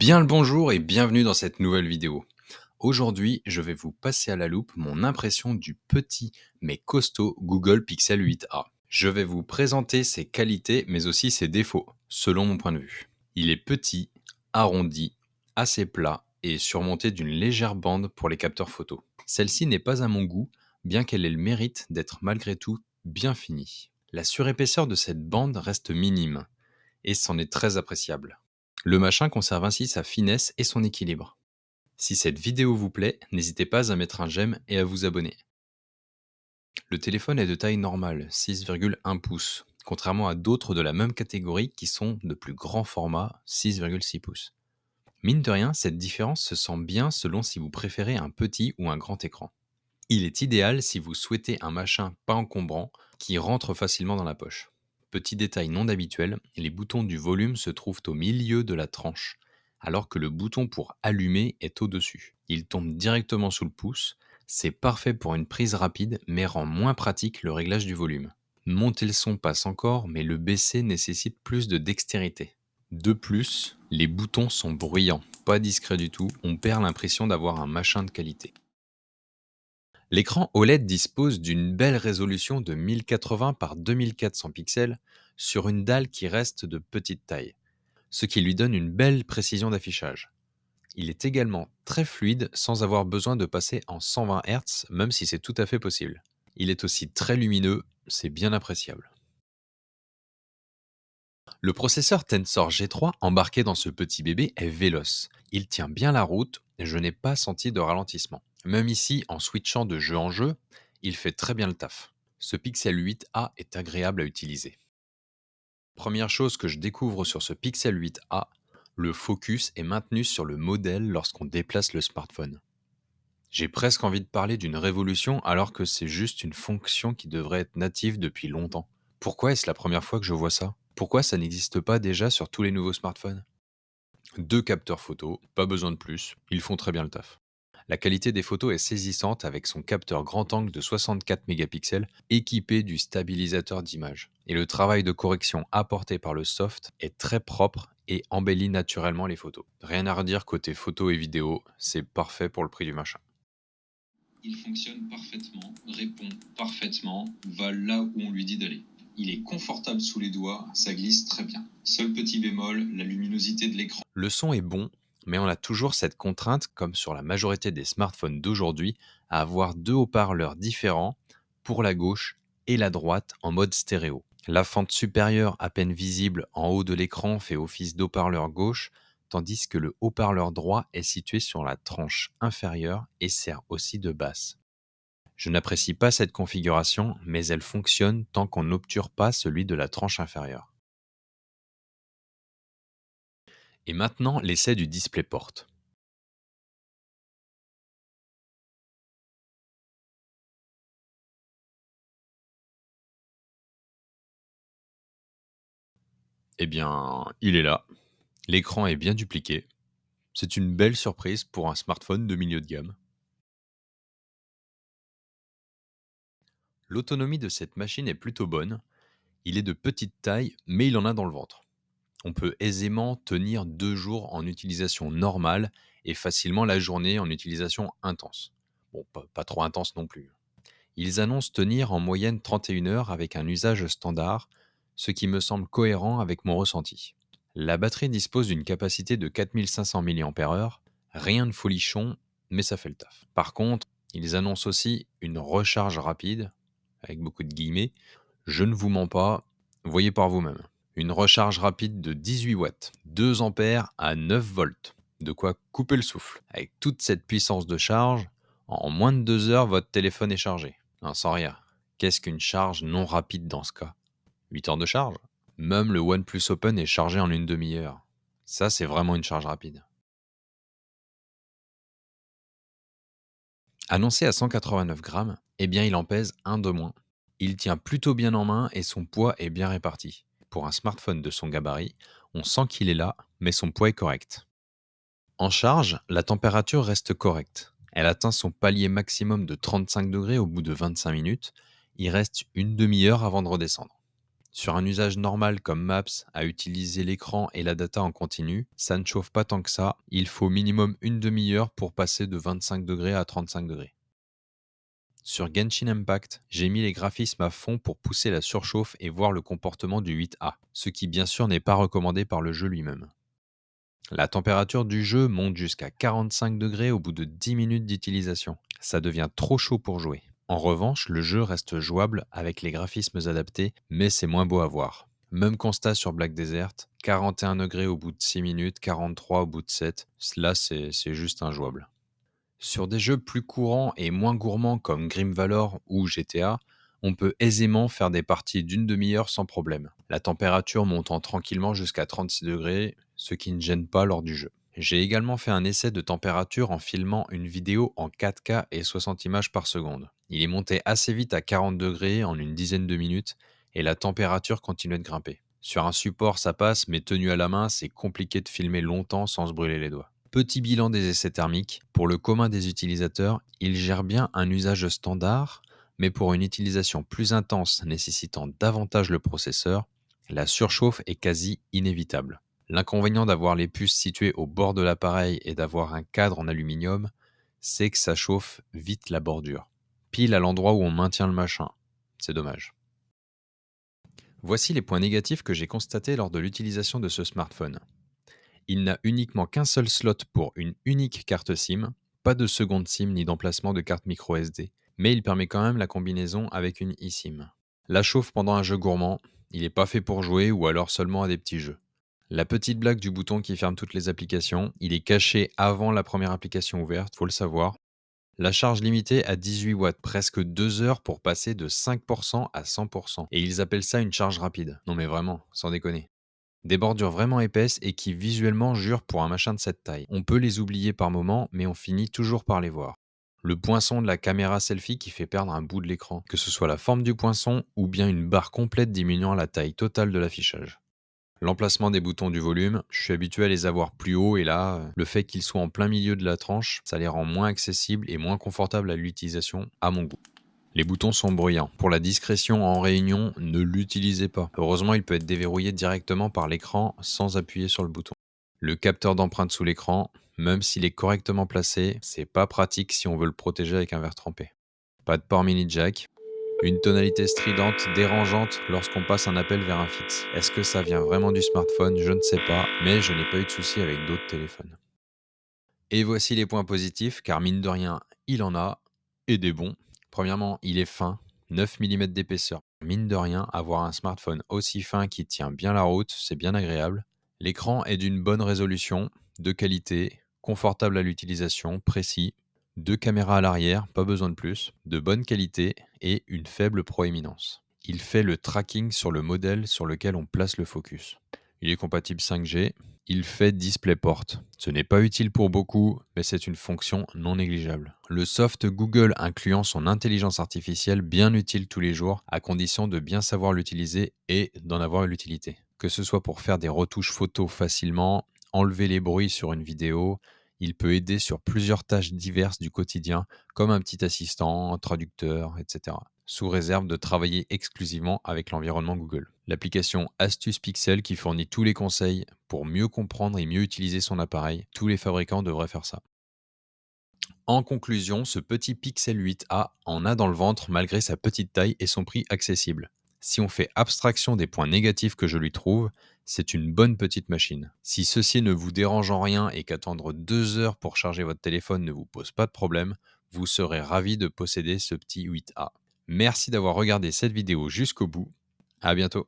Bien le bonjour et bienvenue dans cette nouvelle vidéo. Aujourd'hui, je vais vous passer à la loupe mon impression du petit mais costaud Google Pixel 8a. Je vais vous présenter ses qualités mais aussi ses défauts, selon mon point de vue. Il est petit, arrondi, assez plat et surmonté d'une légère bande pour les capteurs photo. Celle-ci n'est pas à mon goût, bien qu'elle ait le mérite d'être malgré tout bien finie. La surépaisseur de cette bande reste minime, et c'en est très appréciable. Le machin conserve ainsi sa finesse et son équilibre. Si cette vidéo vous plaît, n'hésitez pas à mettre un j'aime et à vous abonner. Le téléphone est de taille normale, 6,1 pouces, contrairement à d'autres de la même catégorie qui sont de plus grand format, 6,6 pouces. Mine de rien, cette différence se sent bien selon si vous préférez un petit ou un grand écran. Il est idéal si vous souhaitez un machin pas encombrant qui rentre facilement dans la poche. Petit détail non habituel, les boutons du volume se trouvent au milieu de la tranche, alors que le bouton pour allumer est au-dessus. Il tombe directement sous le pouce, c'est parfait pour une prise rapide mais rend moins pratique le réglage du volume. Monter le son passe encore, mais le baisser nécessite plus de dextérité. De plus, les boutons sont bruyants, pas discrets du tout, on perd l'impression d'avoir un machin de qualité. L'écran OLED dispose d'une belle résolution de 1080 par 2400 pixels sur une dalle qui reste de petite taille, ce qui lui donne une belle précision d'affichage. Il est également très fluide sans avoir besoin de passer en 120 Hz, même si c'est tout à fait possible. Il est aussi très lumineux, c'est bien appréciable. Le processeur Tensor G3 embarqué dans ce petit bébé est véloce. Il tient bien la route et je n'ai pas senti de ralentissement. Même ici, en switchant de jeu en jeu, il fait très bien le taf. Ce Pixel 8a est agréable à utiliser. Première chose que je découvre sur ce Pixel 8a, le focus est maintenu sur le modèle lorsqu'on déplace le smartphone. J'ai presque envie de parler d'une révolution alors que c'est juste une fonction qui devrait être native depuis longtemps. Pourquoi est-ce la première fois que je vois ça? Pourquoi ça n'existe pas déjà sur tous les nouveaux smartphones? Deux capteurs photo, pas besoin de plus, ils font très bien le taf. La qualité des photos est saisissante avec son capteur grand angle de 64 mégapixels équipé du stabilisateur d'image. Et le travail de correction apporté par le soft est très propre et embellit naturellement les photos. Rien à redire côté photo et vidéo, c'est parfait pour le prix du machin. Il fonctionne parfaitement, répond parfaitement, va là où on lui dit d'aller. Il est confortable sous les doigts, ça glisse très bien. Seul petit bémol, la luminosité de l'écran. Le son est bon, mais on a toujours cette contrainte, comme sur la majorité des smartphones d'aujourd'hui, à avoir deux haut-parleurs différents pour la gauche et la droite en mode stéréo. La fente supérieure à peine visible en haut de l'écran fait office d'haut-parleur gauche, tandis que le haut-parleur droit est situé sur la tranche inférieure et sert aussi de basse. Je n'apprécie pas cette configuration, mais elle fonctionne tant qu'on n'obture pas celui de la tranche inférieure. Et maintenant, l'essai du DisplayPort. Eh bien, il est là. L'écran est bien dupliqué. C'est une belle surprise pour un smartphone de milieu de gamme. L'autonomie de cette machine est plutôt bonne. Il est de petite taille, mais il en a dans le ventre. On peut aisément tenir 2 jours en utilisation normale et facilement la journée en utilisation intense. Bon, pas trop intense non plus. Ils annoncent tenir en moyenne 31 heures avec un usage standard, ce qui me semble cohérent avec mon ressenti. La batterie dispose d'une capacité de 4500 mAh, rien de folichon, mais ça fait le taf. Par contre, ils annoncent aussi une recharge rapide, avec beaucoup de guillemets. Je ne vous mens pas, voyez par vous-même. Une recharge rapide de 18 watts, 2 ampères à 9 volts. De quoi couper le souffle. Avec toute cette puissance de charge, en moins de 2 heures, votre téléphone est chargé. Non, sans rire. Qu'est-ce qu'une charge non rapide dans ce cas? 8 heures de charge? Même le OnePlus Open est chargé en une demi-heure. Ça, c'est vraiment une charge rapide. Annoncé à 189 grammes, eh bien il en pèse un de moins. Il tient plutôt bien en main et son poids est bien réparti. Pour un smartphone de son gabarit, on sent qu'il est là, mais son poids est correct. En charge, la température reste correcte. Elle atteint son palier maximum de 35 degrés au bout de 25 minutes. Il reste une demi-heure avant de redescendre. Sur un usage normal comme Maps, à utiliser l'écran et la data en continu, ça ne chauffe pas tant que ça. Il faut minimum une demi-heure pour passer de 25 degrés à 35 degrés. Sur Genshin Impact, j'ai mis les graphismes à fond pour pousser la surchauffe et voir le comportement du 8A, ce qui bien sûr n'est pas recommandé par le jeu lui-même. La température du jeu monte jusqu'à 45 degrés au bout de 10 minutes d'utilisation. Ça devient trop chaud pour jouer. En revanche, le jeu reste jouable avec les graphismes adaptés, mais c'est moins beau à voir. Même constat sur Black Desert, 41 degrés au bout de 6 minutes, 43 au bout de 7. Là, c'est juste injouable. Sur des jeux plus courants et moins gourmands comme Grim Valor ou GTA, on peut aisément faire des parties d'une demi-heure sans problème. La température montant tranquillement jusqu'à 36 degrés, ce qui ne gêne pas lors du jeu. J'ai également fait un essai de température en filmant une vidéo en 4K et 60 images par seconde. Il est monté assez vite à 40 degrés en une dizaine de minutes et la température continuait de grimper. Sur un support ça passe, mais tenu à la main, c'est compliqué de filmer longtemps sans se brûler les doigts. Petit bilan des essais thermiques. Pour le commun des utilisateurs, il gère bien un usage standard, mais pour une utilisation plus intense nécessitant davantage le processeur, la surchauffe est quasi inévitable. L'inconvénient d'avoir les puces situées au bord de l'appareil et d'avoir un cadre en aluminium, c'est que ça chauffe vite la bordure. Pile à l'endroit où on maintient le machin. C'est dommage. Voici les points négatifs que j'ai constatés lors de l'utilisation de ce smartphone. Il n'a uniquement qu'un seul slot pour une unique carte SIM, pas de seconde SIM ni d'emplacement de carte micro SD, mais il permet quand même la combinaison avec une eSIM. La chauffe pendant un jeu gourmand, il n'est pas fait pour jouer ou alors seulement à des petits jeux. La petite blague du bouton qui ferme toutes les applications, il est caché avant la première application ouverte, faut le savoir. La charge limitée à 18 watts, presque 2 heures pour passer de 5% à 100%. Et ils appellent ça une charge rapide. Non mais vraiment, sans déconner. Des bordures vraiment épaisses et qui visuellement jurent pour un machin de cette taille. On peut les oublier par moments, mais on finit toujours par les voir. Le poinçon de la caméra selfie qui fait perdre un bout de l'écran, que ce soit la forme du poinçon ou bien une barre complète diminuant la taille totale de l'affichage. L'emplacement des boutons du volume, je suis habitué à les avoir plus haut et là, le fait qu'ils soient en plein milieu de la tranche, ça les rend moins accessibles et moins confortables à l'utilisation à mon goût. Les boutons sont bruyants. Pour la discrétion en réunion, ne l'utilisez pas. Heureusement, il peut être déverrouillé directement par l'écran sans appuyer sur le bouton. Le capteur d'empreinte sous l'écran, même s'il est correctement placé, c'est pas pratique si on veut le protéger avec un verre trempé. Pas de port mini jack. Une tonalité stridente, dérangeante lorsqu'on passe un appel vers un fixe. Est-ce que ça vient vraiment du smartphone? Je ne sais pas, mais je n'ai pas eu de soucis avec d'autres téléphones. Et voici les points positifs, car mine de rien, il en a, et des bons. Premièrement, il est fin, 9 mm d'épaisseur. Mine de rien, avoir un smartphone aussi fin qui tient bien la route, c'est bien agréable. L'écran est d'une bonne résolution, de qualité, confortable à l'utilisation, précis. Deux caméras à l'arrière, pas besoin de plus, de bonne qualité et une faible proéminence. Il fait le tracking sur le modèle sur lequel on place le focus. Il est compatible 5G. Il fait DisplayPort. Ce n'est pas utile pour beaucoup, mais c'est une fonction non négligeable. Le soft Google incluant son intelligence artificielle bien utile tous les jours, à condition de bien savoir l'utiliser et d'en avoir l'utilité. Que ce soit pour faire des retouches photos facilement, enlever les bruits sur une vidéo, il peut aider sur plusieurs tâches diverses du quotidien, comme un petit assistant, un traducteur, etc. Sous réserve de travailler exclusivement avec l'environnement Google. L'application Astuce Pixel qui fournit tous les conseils pour mieux comprendre et mieux utiliser son appareil. Tous les fabricants devraient faire ça. En conclusion, ce petit Pixel 8a en a dans le ventre malgré sa petite taille et son prix accessible. Si on fait abstraction des points négatifs que je lui trouve, c'est une bonne petite machine. Si ceci ne vous dérange en rien et qu'attendre 2 heures pour charger votre téléphone ne vous pose pas de problème, vous serez ravi de posséder ce petit 8a. Merci d'avoir regardé cette vidéo jusqu'au bout. À bientôt.